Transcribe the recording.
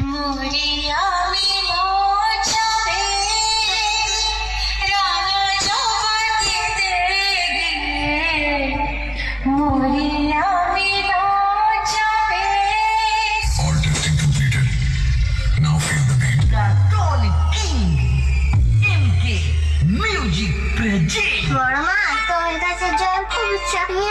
মরিয়া মিলছবে রাঙা জগতিতে গিয়ে মরিয়া মিলছবে। All testing completed. Now feel the beat. The Tonic King MK Music Project. বড় মা তোমার কাছে জল খুব ইচ্ছা, তুমি